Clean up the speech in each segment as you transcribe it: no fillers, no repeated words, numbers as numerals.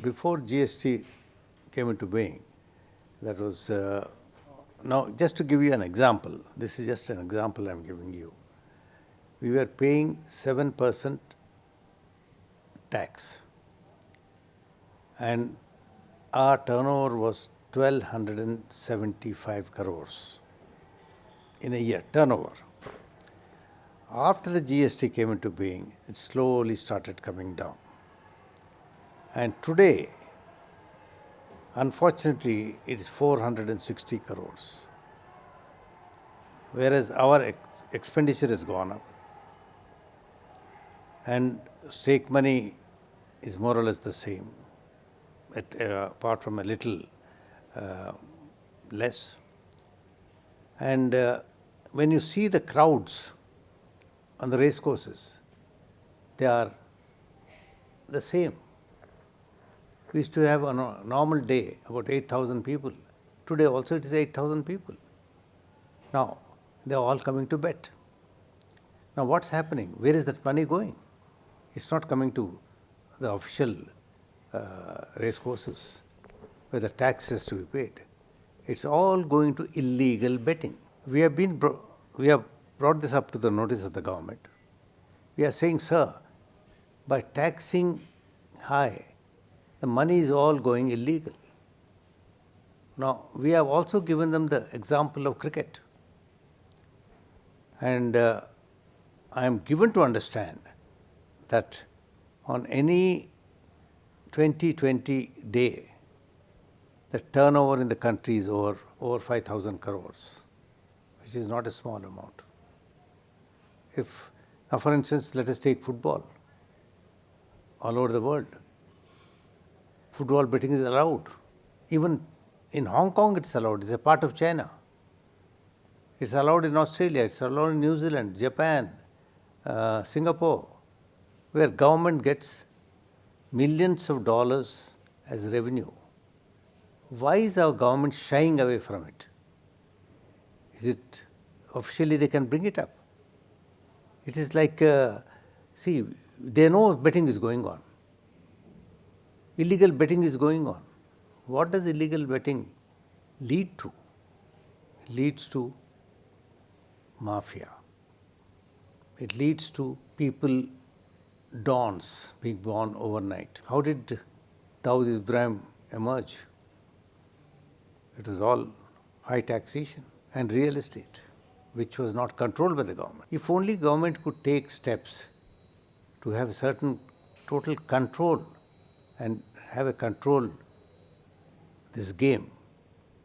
before GST came into being, that was, now just to give you an example, this is just an example I'm giving you. We were paying 7% tax and our turnover was 1,275 crores in a year, turnover. After the GST came into being, it slowly started coming down. And today, unfortunately, it is 460 crores. Whereas our expenditure has gone up. And stake money is more or less the same, apart from a little less. And when you see the crowds on the race courses, they are the same. We used to have on a normal day about 8,000 people. Today also it is 8,000 people. Now, they are all coming to bet. Now what's happening? Where is that money going? It's not coming to the official race courses where the tax has to be paid. It's all going to illegal betting. We have brought this up to the notice of the government. We are saying, sir, by taxing high, the money is all going illegal. Now, we have also given them the example of cricket. And I am given to understand that on any 2020 day, the turnover in the country is over 5,000 crores, which is not a small amount. Now for instance, let us take football. All over the world, football betting is allowed. Even in Hong Kong it's allowed, it's a part of China. It's allowed in Australia, it's allowed in New Zealand, Japan, Singapore, where government gets millions of dollars as revenue. Why is our government shying away from it? Is it officially they can bring it up? It is like, see, they know betting is going on. Illegal betting is going on. What does illegal betting lead to? It leads to mafia. It leads to people, dons, being born overnight. How did Dawood Ibrahim emerge? It was all high taxation and real estate, which was not controlled by the government. If only government could take steps to have a certain total control and have a control this game,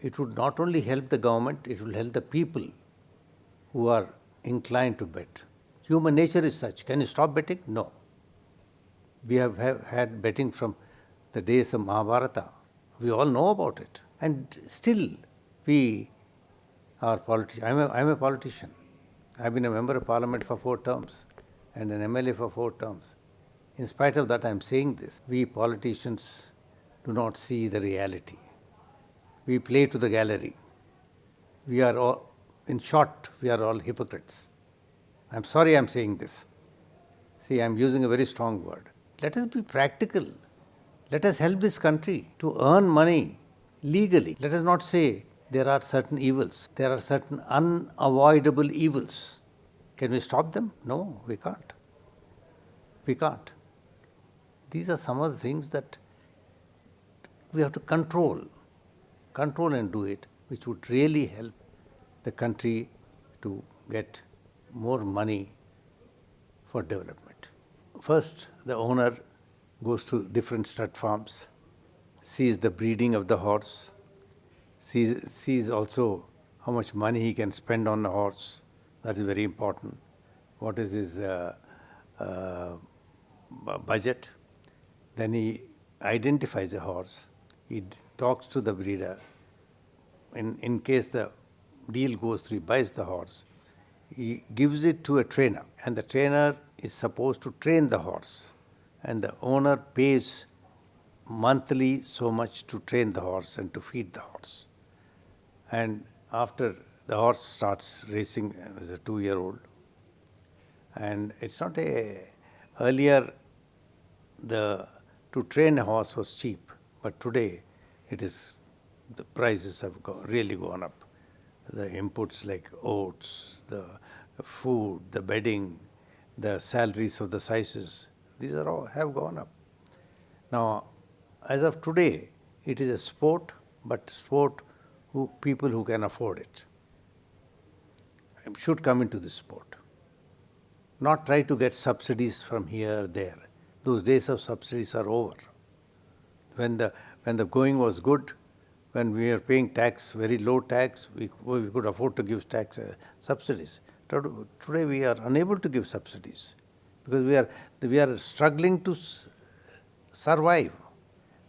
it would not only help the government, it will help the people who are inclined to bet. Human nature is such. Can you stop betting? No. We have had betting from the days of Mahabharata. We all know about it. And still we are politicians. I'm a politician. I've been a member of parliament for 4 terms and an MLA for 4 terms. In spite of that, I'm saying this. We politicians do not see the reality. We play to the gallery. We are all, in short, we are all hypocrites. I'm sorry I'm saying this. See, I'm using a very strong word. Let us be practical. Let us help this country to earn money legally. Let us not say there are certain evils. There are certain unavoidable evils. Can we stop them? No, we can't. We can't. These are some of the things that we have to control and do it, which would really help the country to get more money for development. First, the owner goes to different stud farms, sees the breeding of the horse, sees also how much money he can spend on the horse. That is very important. What is his budget? Then he identifies a horse. He talks to the breeder. In case the deal goes through, he buys the horse. He gives it to a trainer, and the trainer is supposed to train the horse. And the owner pays monthly so much to train the horse and to feed the horse. And after the horse starts racing as a 2-year-old, and it's not earlier the to train a horse was cheap, but today the prices have really gone up. The inputs like oats, the food, the bedding, the salaries of the sizes, these are all have gone up. Now, as of today, it is a sport, but sport people who can afford it should come into this sport. Not try to get subsidies from here, there. Those days of subsidies are over. When the going was good, when we were paying tax, very low tax, we could afford to give tax subsidies. Today we are unable to give subsidies because we are struggling to survive,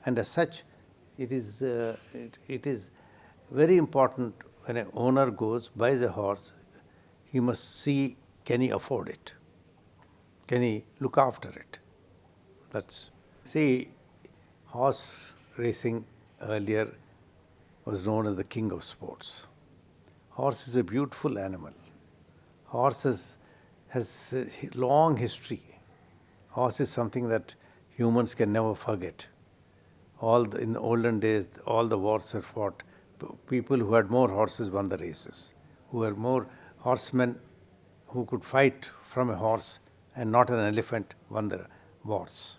and as such, it is very important when an owner buys a horse, he must see, can he afford it? Can he look after it? Horse racing earlier was known as the king of sports. Horse is a beautiful animal. Horse has a long history. Horse is something that humans can never forget. In the olden days, all the wars were fought. People who had more horses won the races, who were more horsemen who could fight from a horse and not an elephant won the wars.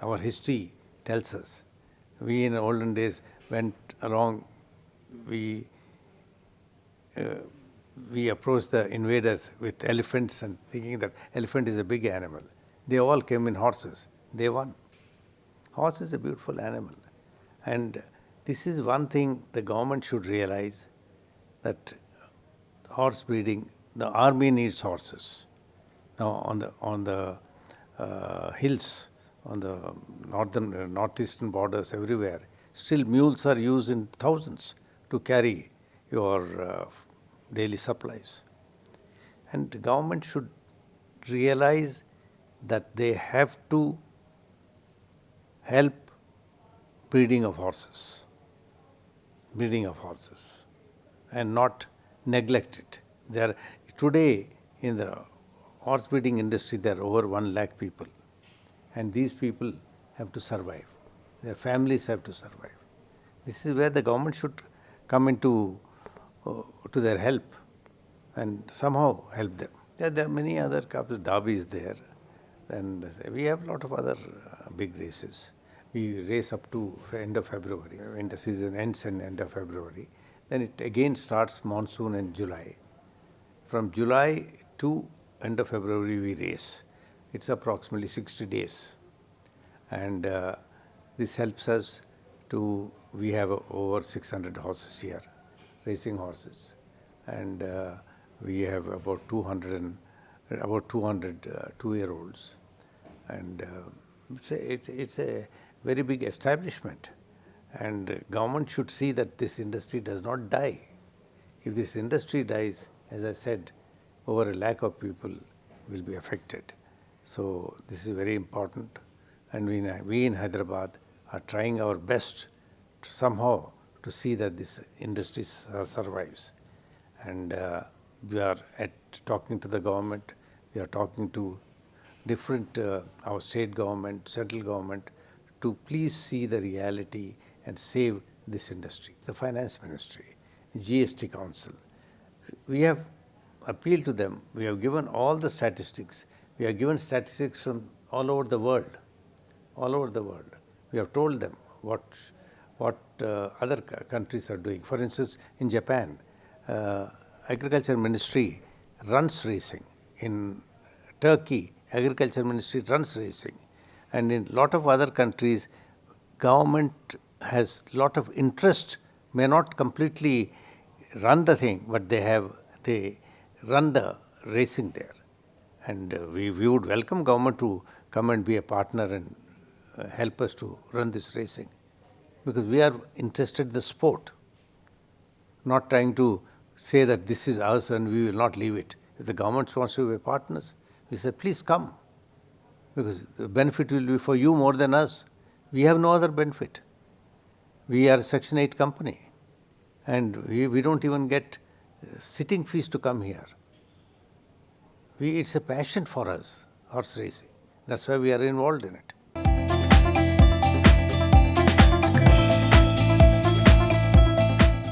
Our history tells us. We in the olden days went along, we approached the invaders with elephants and thinking that elephant is a big animal. They all came in horses. They won. Horse is a beautiful animal. And this is one thing the government should realize, that horse breeding, the army needs horses. Now on the hills, on the northeastern borders, everywhere, still mules are used in thousands to carry your daily supplies. And the government should realize that they have to help breeding of horses, and not neglect it. Today in the horse breeding industry, there are over 1 lakh people, and these people have to survive. Their families have to survive. This is where the government should come into to their help and somehow help them. There are many other cups. Derby is there, and we have a lot of other big races. We race up to end of February. Winter season ends in end of February. Then it again starts monsoon in July. From July to end of February we race. It's approximately 60 days. And this helps us we have over 600 horses here, racing horses. And we have about 200 2-year-olds. And it's a very big establishment. And government should see that this industry does not die. If this industry dies, as I said, over 1 lakh of people will be affected. So this is very important. And we in Hyderabad are trying our best somehow to see that this industry survives. And we are talking to the government, we are talking to different, our state government, central government, to please see the reality and save this industry. The Finance Ministry, GST Council, we have appealed to them. We have given all the statistics. We have given statistics from all over the world. All over the world. We have told them what other countries are doing. For instance, in Japan, Agriculture Ministry runs racing. In Turkey, Agriculture Ministry runs racing. And in a lot of other countries, government has a lot of interest, may not completely run the thing, but they run the racing there. And we would welcome government to come and be a partner and help us to run this racing. Because we are interested in the sport, not trying to say that this is ours and we will not leave it. If the government wants to be partners, we say, please come. Because the benefit will be for you more than us. We have no other benefit. We are a Section 8 company. And we don't even get sitting fees to come here. It's a passion for us, horse racing. That's why we are involved in it.